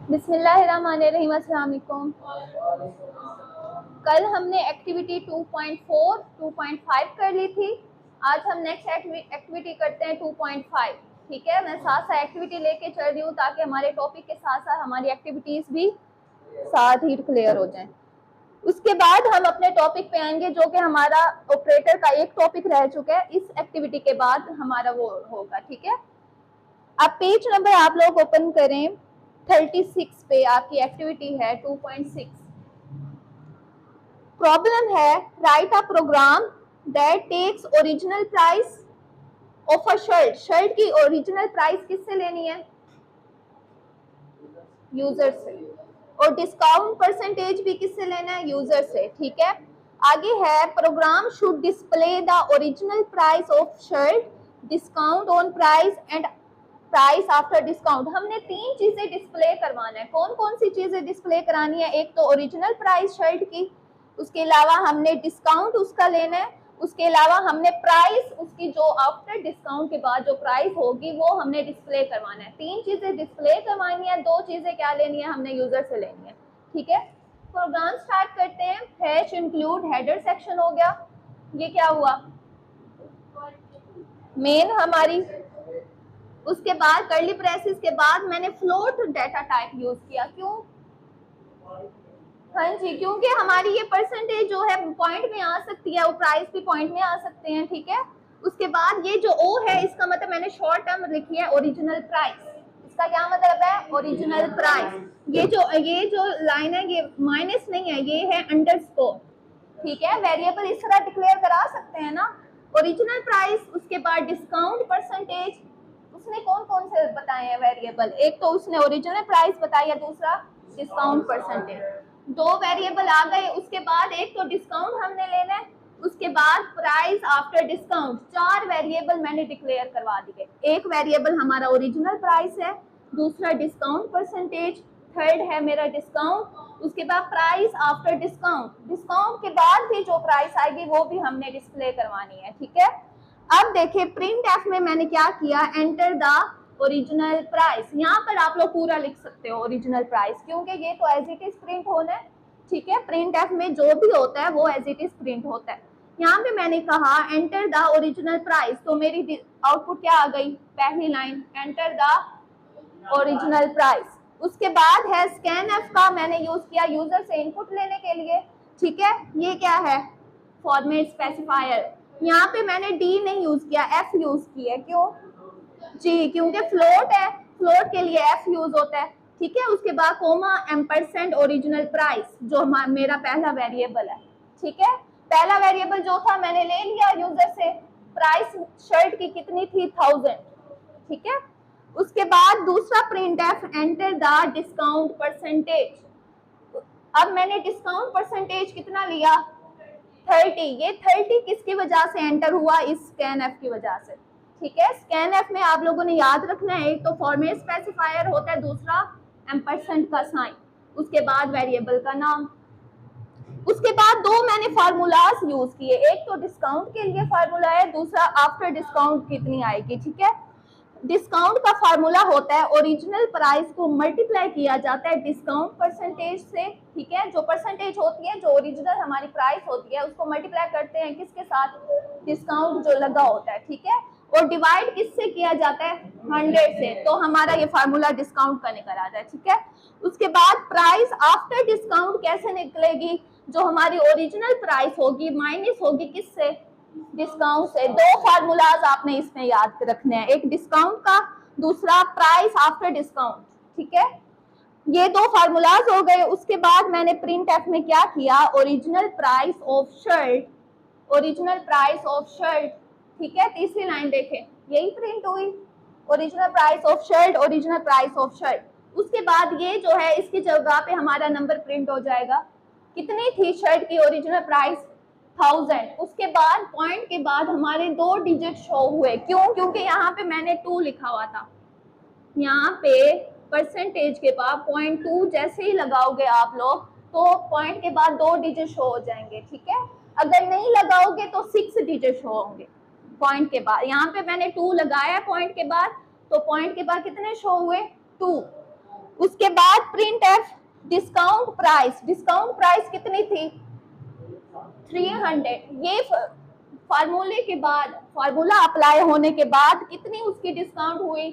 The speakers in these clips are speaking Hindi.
बिस्मिल्लाहिर्रहमानिर्रहीम। अस्सलाम वालेकुम। कल हमने एक्टिविटी 2.4, 2.5 कर ली थी। आज हम नेक्स्ट एक्टिविटी करते हैं 2.5। ठीक है, मैं साथ साथ एक्टिविटी लेके चल रही हूँ ताकि हमारे टॉपिक के साथ साथ हमारी एक्टिविटीज़ भी साथ ही क्लियर हो जाएं। उसके बाद हम अपने टॉपिक पे आएंगे जो कि हमारा ऑपरेटर का एक टॉपिक रह चुका है। इस एक्टिविटी के बाद हमारा वो होगा। ठीक है, अब पेज नंबर आप लोग ओपन करें 36 पे। आपकी एक्टिविटी है 2.6। प्रॉब्लम है write a program that takes original price of a shirt. Shirt की ओरिजिनल प्राइस किससे लेनी है? यूजर से। और डिस्काउंट परसेंटेज भी किससे लेना है? यूजर से। ठीक है, आगे है programme should display the original price of shirt, discount on price and price after discount. हमने तीन चीजें डिस्प्ले करवाना है। कौन कौन सी चीजें डिस्प्ले करानी है? एक तो ओरिजिनल प्राइस शर्ट की, उसके अलावा हमने डिस्काउंट उसका लेना है, उसके अलावा हमने प्राइस उसकी जो आफ्टर डिस्काउंट के बाद जो प्राइस होगी वो हमने डिस्प्ले करवाना है। तीन चीजें डिस्प्ले करवानी है, दो चीजें क्या लेनी है? हमने यूजर से लेनी है। ठीक है, प्रोग्राम स्टार्ट करते हैं। हैश इंक्लूड हेडर सेक्शन हो गया। ये क्या हुआ? मेन हमारी। उसके बाद कर्ली ब्रेसेस के बाद मैंने फ्लोट डाटा टाइप यूज किया। क्यों? हाँ जी, क्योंकि हमारी ये परसेंटेज जो है पॉइंट में आ सकती है, वो प्राइस भी पॉइंट में आ सकते हैं। ठीक है, उसके बाद ये जो ओ है इसका मतलब मैंने शॉर्ट टर्म लिखी है ओरिजिनल प्राइस। इसका क्या मतलब है? Original price. ये जो लाइन है ये माइनस नहीं है, ये है अंडरस्कोर। ठीक है, वेरिएबल इस तरह डिक्लेयर करा सकते हैं ना, ओरिजिनल प्राइस, उसके बाद डिस्काउंट परसेंटेज। उसने कौन कौन से बताए हैं वेरिएबल? एक तो उसने ओरिजिनल प्राइस बताई है, दूसरा डिस्काउंट परसेंटेज। दो वेरिएबल आ गए। उसके बाद एक तो डिस्काउंट हमने लेना है, उसके बाद प्राइस आफ्टर डिस्काउंट। चार वेरिएबल मैंने डिक्लेयर करवा दिए। एक वेरिएबल हमारा ओरिजिनल प्राइस है, दूसरा डिस्काउंट परसेंटेज, थर्ड है मेरा डिस्काउंट, उसके बाद प्राइस आफ्टर डिस्काउंट। डिस्काउंट के बाद भी जो प्राइस आएगी वो भी हमने डिस्प्ले करवानी है। ठीक है, अब देखिए प्रिंट एफ में मैंने क्या किया, एंटर द ओरिजिनल प्राइस। यहाँ पर आप लोग पूरा लिख सकते हो ओरिजिनल प्राइस, क्योंकि ये तो एज इट इज प्रिंट होना है। ठीक है, प्रिंट एफ में जो भी होता है वो एज इट इज प्रिंट होता है। यहाँ पे मैंने कहा एंटर द ओरिजिनल प्राइस, तो मेरी आउटपुट क्या आ गई? पहली line, enter the original price. उसके बाद है स्कैन एफ का मैंने यूज किया यूजर से इनपुट लेने के लिए। ठीक है, ये क्या है? Format specifier. यहाँ पे मैंने डी नहीं यूज किया, एफ यूज की है। क्यों जी? क्योंकि फ्लोट है, फ्लोट के लिए एफ यूज होता है। ठीक है, उसके बाद कोमा एम्परसेंट ओरिजिनल प्राइस जो मेरा पहला वेरिएबल है। ठीक है, पहला वेरिएबल जो था मैंने ले लिया यूजर से। प्राइस शर्ट की कितनी थी? 1000। ठीक है, उसके बाद दूसरा print F, enter the discount percentage. अब मैंने डिस्काउंट परसेंटेज कितना लिया? 30। ये 30 किसकी वजह से एंटर हुआ? इस स्कैन एफ की वजह से। ठीक है, स्कैन एफ में आप लोगों ने याद रखना है, एक तो फॉर्मेट स्पेसिफायर होता है, दूसरा एम्परसेंट का साइन, उसके बाद वेरिएबल का नाम। उसके बाद दो मैंने फार्मूलाज यूज किए, एक तो डिस्काउंट के लिए फार्मूला है, दूसरा आफ्टर डिस्काउंट कितनी आएगी। ठीक है, डिस्काउंट का फार्मूला होता है ओरिजिनल प्राइस को मल्टीप्लाई किया जाता है डिस्काउंट परसेंटेज से। ठीक है, जो परसेंटेज होती है, जो ओरिजिनल हमारी प्राइस होती है, उसको मल्टीप्लाई करते हैं किसके साथ? डिस्काउंट जो लगा होता है। ठीक है, और डिवाइड किससे किया जाता है? 100 से। तो हमारा ये फार्मूला डिस्काउंट का निकल आता है। ठीक है, उसके बाद प्राइस आफ्टर डिस्काउंट कैसे निकलेगी? जो हमारी ओरिजिनल प्राइस होगी माइनस होगी किससे? डिस्काउंट से। दो फार्मूलाज आपने इसमें याद रखने हैं, एक डिस्काउंट का, दूसरा प्राइस आफ्टर डिस्काउंट। ठीक है, ये दो फार्मूलाज हो गए। उसके बाद मैंने प्रिंट एफ में क्या किया? Original price of shirt, original price of shirt. ठीक है, तीसरी लाइन देखें, यही प्रिंट हुई, original price of shirt, original price of shirt. उसके बाद ये जो है इसकी जगह पे हमारा नंबर प्रिंट हो जाएगा। कितनी थी शर्ट की ओरिजिनल प्राइस? 1000। उसके बाद पॉइंट के बाद हमारे दो डिजिट शो हुए। क्यों? क्योंकि यहाँ पे मैंने 2 लिखा हुआ था। यहाँ पे परसेंटेज के बाद 0.2 जैसे ही लगाओगे आप लोग तो पॉइंट के बाद 2 डिजिट शो हो जाएंगे। ठीक है, अगर नहीं लगाओगे तो 6 डिजिट शो होंगे पॉइंट के बाद। यहाँ पे मैंने 2 लगाया पॉइंट के बाद, तो पॉइंट के बाद कितने शो हुए? 2। उसके बाद प्रिंट एफ डिस्काउंट प्राइस कितनी थी 300। ये फार्मूले के बाद फार्मूला अप्लाई होने के बाद कितनी उसकी डिस्काउंट हुई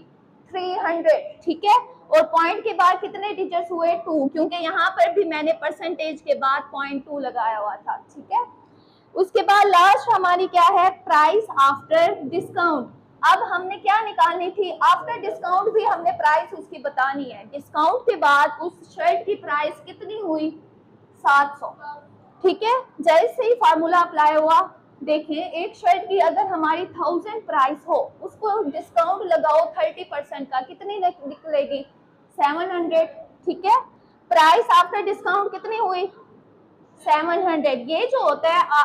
300, ठीक है। और पॉइंट के बाद कितने डिजिट्स हुए 2, क्योंकि यहाँ पर भी मैंने परसेंटेज के बाद 0.2 लगाया हुआ था, ठीक है। उसके बाद लास्ट हमारी क्या है प्राइस आफ्टर डिस्काउंट। अब हमने क्या निकालनी थी आफ्टर डिस्काउंट भी हमने प्राइस उसकी बतानी है। डिस्काउंट के बाद उस शर्ट की प्राइस कितनी हुई 700, ठीक है। जैसे ही फार्मूला अप्लाई हुआ, देखिए एक शर्ट की अगर हमारी 1000 प्राइस हो, उसको डिस्काउंट लगाओ 30% का, कितनी निकलेगी 700, ठीक है। प्राइस आफ्टर डिस्काउंट कितनी हुई 700। ये जो होता है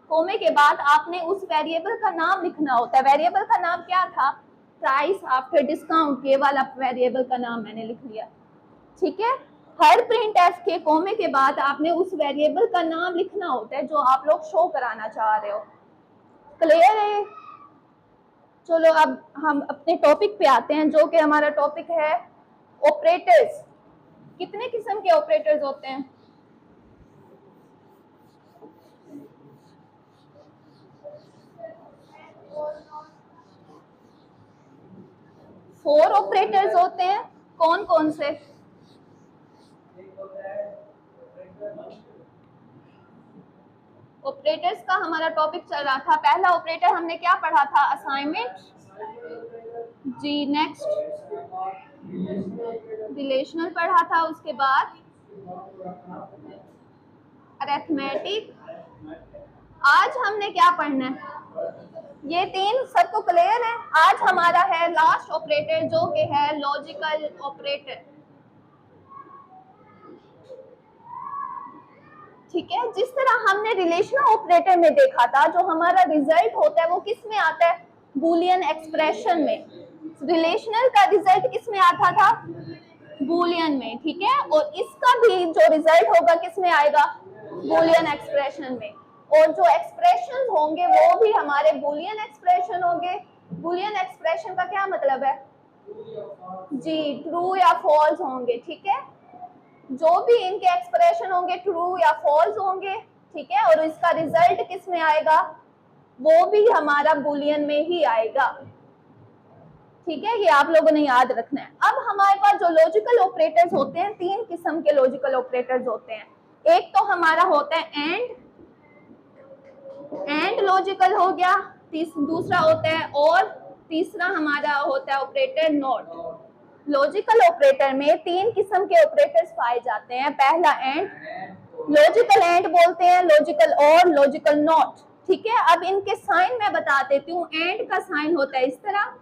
कोमे के बाद आपने उस वेरिएबल का नाम लिखना होता है। वेरिएबल का नाम क्या था प्राइस आफ्टर डिस्काउंट, ये वाला वेरिएबल का नाम मैंने लिख लिया, ठीक है। हर प्रिंट एफ के कोमे के बाद आपने उस वेरिएबल का नाम लिखना होता है जो आप लोग शो कराना चाह रहे हो। क्लियर है? चलो अब हम अपने टॉपिक पे आते हैं, जो कि हमारा टॉपिक है ऑपरेटर्स। कितने किस्म के ऑपरेटर्स होते हैं 4 ऑपरेटर्स होते हैं। कौन कौन से? ऑपरेटर्स का हमारा टॉपिक चल रहा था। पहला ऑपरेटर हमने क्या पढ़ा था असाइनमेंट जी, नेक्स्ट रिलेशनल पढ़ा था, उसके बाद अरिथमेटिक। आज हमने क्या पढ़ना है ये 3 सबको क्लियर है। आज हमारा है लास्ट ऑपरेटर जो कि है लॉजिकल ऑपरेटर, ठीक है। जिस तरह हमने रिलेशनल ऑपरेटर में देखा था, जो हमारा रिजल्ट होता है वो किस में आता है बूलियन एक्सप्रेशन में। रिलेशनल का रिजल्ट किस में आता था बूलियन में, ठीक है। और इसका भी जो रिजल्ट होगा किस में आएगा बूलियन एक्सप्रेशन में। और जो एक्सप्रेशन होंगे वो भी हमारे बूलियन एक्सप्रेशन होंगे। बूलियन एक्सप्रेशन का क्या मतलब है जी, ट्रू या फॉल्स होंगे, ठीक है। जो भी इनके एक्सप्रेशन होंगे ट्रू या फॉल्स होंगे, ठीक है। और इसका रिजल्ट किस में आएगा वो भी हमारा बूलियन में ही आएगा, ठीक है। ये आप लोगों ने याद रखना है। अब हमारे पास जो लॉजिकल ऑपरेटर्स होते हैं, 3 किस्म के लॉजिकल ऑपरेटर्स होते हैं। एक तो हमारा होता है एंड लॉजिकल हो गया, दूसरा होता है और तीसरा हमारा होता है ऑपरेटर नॉट। लॉजिकल ऑपरेटर में 3 किस्म के ऑपरेटर्स पाए जाते हैं। पहला एंड, लॉजिकल एंड बोलते हैं, लॉजिकल और, लॉजिकल नॉट, ठीक है। अब इनके साइन मैं बता देती हूँ। एंड का साइन होता है इस तरह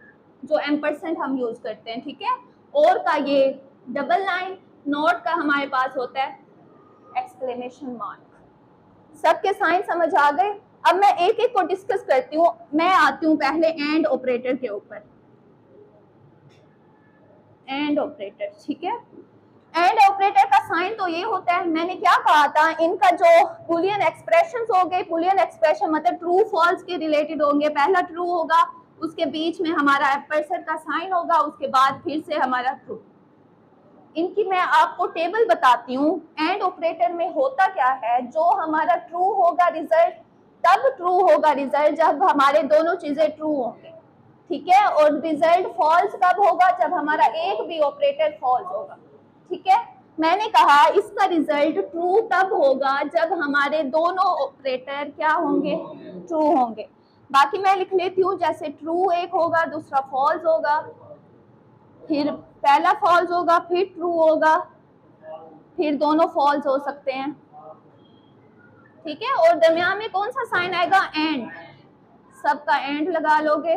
जो एम्परसेंट हम यूज करते हैं, ठीक है। और का ये डबल लाइन, नॉट का हमारे पास होता है एक्सक्लेमेशन मार्क। सबके साइन समझ आ गए? अब मैं एक एक को डिस्कस करती हूँ। मैं आती हूँ पहले एंड ऑपरेटर के ऊपर। एंड ऑपरेटर, ठीक है। एंड ऑपरेटर का साइन तो ये होता है, मैंने क्या कहा था, इनका जो बूलियन एक्सप्रेशंस हो गए, बूलियन एक्सप्रेशन मतलब ट्रू फॉल्स के रिलेटेड होंगे। पहला ट्रू होगा, उसके बीच में हमारा एम्परसेंट का साइन होगा, उसके बाद फिर से हमारा ट्रू। इनकी मैं आपको टेबल बताती हूँ। एंड ऑपरेटर में होता क्या है, जो हमारा ट्रू होगा रिजल्ट, तब ट्रू होगा रिजल्ट जब हमारे दोनों चीजें ट्रू होंगे, ठीक है। और रिजल्ट फॉल्स कब होगा, जब हमारा एक भी ऑपरेटर फॉल्स होगा, ठीक है। मैंने कहा इसका रिजल्ट ट्रू तब होगा जब हमारे दोनों ऑपरेटर क्या होंगे ट्रू होंगे। बाकी मैं लिख लेती हूँ, जैसे ट्रू एक होगा, दूसरा फॉल्स होगा, फिर पहला फॉल्स होगा, फिर ट्रू होगा, फिर दोनों फॉल्स हो सकते हैं, ठीक है। और दरमियान में कौन सा साइन आएगा एंड, सबका एंड लगा लोगे।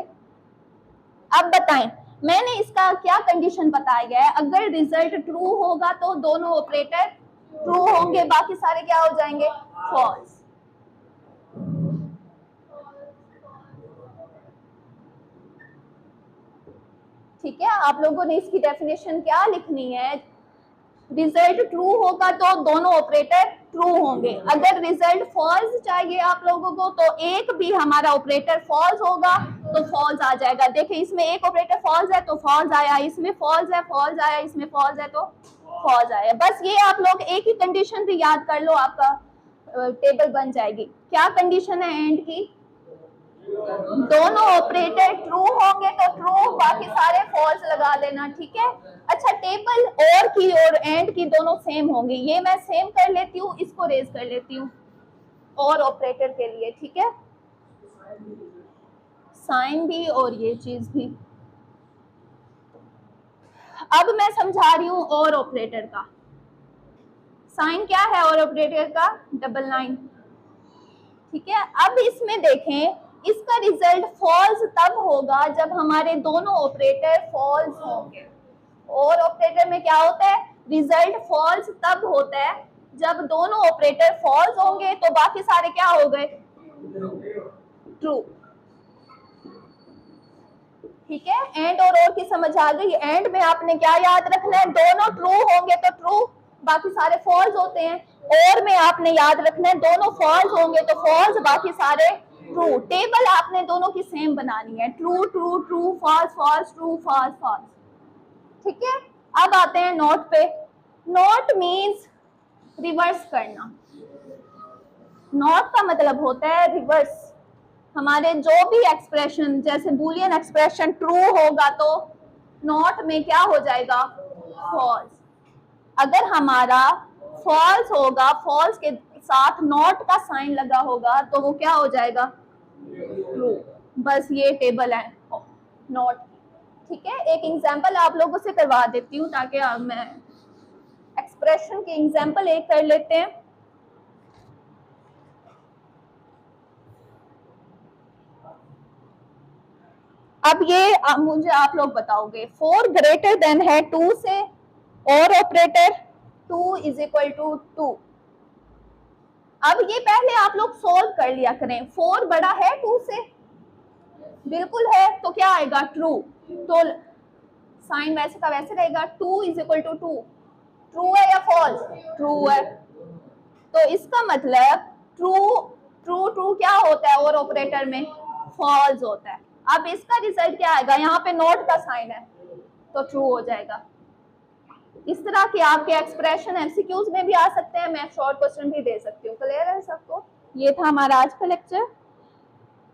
अब बताएं मैंने इसका क्या कंडीशन बताया गया है। अगर रिजल्ट ट्रू होगा तो दोनों ऑपरेटर ट्रू होंगे, बाकी सारे क्या हो जाएंगे फॉल्स। ठीक है, आप लोगों ने इसकी डेफिनेशन क्या लिखनी है। रिजल्ट ट्रू होगा तो दोनों ऑपरेटर ट्रू होंगे। अगर रिजल्ट फॉल्स चाहिए आप लोगों को तो एक भी हमारा ऑपरेटर फॉल्स होगा तो फॉल्स आ जाएगा। देखिए इसमें एक ऑपरेटर फॉल्स है तो फॉल्स आया, इसमें फॉल्स है फॉल्स आया, इसमें फॉल्स है तो फॉल्स आया। बस ये आप लोग एक ही कंडीशन भी याद कर लो, आपका टेबल बन जाएगी। क्या कंडीशन है एंड की? दोनों ऑपरेटर ट्रू होंगे तो ट्रू, बाकी सारे फॉल्स लगा देना, ठीक है। अच्छा, टेबल और की और एंड की दोनों सेम होंगी, ये मैं सेम कर लेती हूँ, इसको रेज कर लेती हूँ और ऑपरेटर के लिए, ठीक है, साइन भी और ये चीज भी। अब मैं समझा रही हूँ और ऑपरेटर का। साइन क्या है और ऑपरेटर का? डबल लाइन, ठीक है। अब इसमें देखें, इसका रिजल्ट फॉल्स तब होगा जब हमारे दोनों ऑपरेटर फॉल्स होंगे। और ऑपरेटर में क्या होता है? रिजल्ट फॉल्स तब होता है जब दोनों ऑपरेटर फॉल्स होंगे तो बाकी सारे क्या हो गए? ट्रू, ठीक है। एंड और की समझ आ गई। एंड में आपने क्या याद रखना है? दोनों ट्रू होंगे तो ट्रू, बाकी सारे फॉल्स होते हैं। और में आपने याद रखना है दोनों फॉल्स होंगे तो फॉल्स, बाकी सारे ट्रू। टेबल आपने दोनों की सेम बनानी है, true true true, false false, true false false, ठीक है। अब आते हैं नोट पे। नोट मीन्स रिवर्स करना। नोट का मतलब होता है रिवर्स। हमारे जो भी एक्सप्रेशन, जैसे बूलियन एक्सप्रेशन ट्रू होगा तो नॉट में क्या हो जाएगा? फॉल्स। अगर हमारा फॉल्स होगा, फॉल्स के साथ नॉट का साइन लगा होगा तो वो क्या हो जाएगा? ट्रू। बस ये टेबल है नॉट, ठीक है। एक एग्जांपल आप लोगों से करवा देती हूँ ताकि मैं एक्सप्रेशन की एग्जांपल एक कर लेते हैं। अब ये मुझे आप लोग बताओगे, 4 ग्रेटर देन है 2 से और ऑपरेटर 2 इज इक्वल टू 2। अब ये पहले आप लोग सोल्व कर लिया करें। 4 बड़ा है 2 से, बिल्कुल है, तो क्या आएगा? ट्रू। तो साइन वैसे का वैसे रहेगा, 2 इज इक्वल टू 2। ट्रू है या फॉल्स? ट्रू है। तो इसका मतलब ट्रू ट्रू ट्रू क्या होता है और ऑपरेटर में? फॉल्स होता है। अब इसका रिजल्ट क्या आएगा? यहाँ पे नोट का साइन है तो ट्रू हो जाएगा। इस तरह के आपके एक्सप्रेशन एमसीक्यूज में भी आ सकते हैं, मैं शॉर्ट क्वेश्चन भी दे सकती हूँ। क्लियर है सबको? ये था हमारा आज का लेक्चर।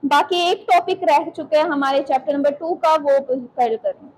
बाकी एक टॉपिक रह चुके हैं हमारे चैप्टर नंबर 2 का, वो कर करें।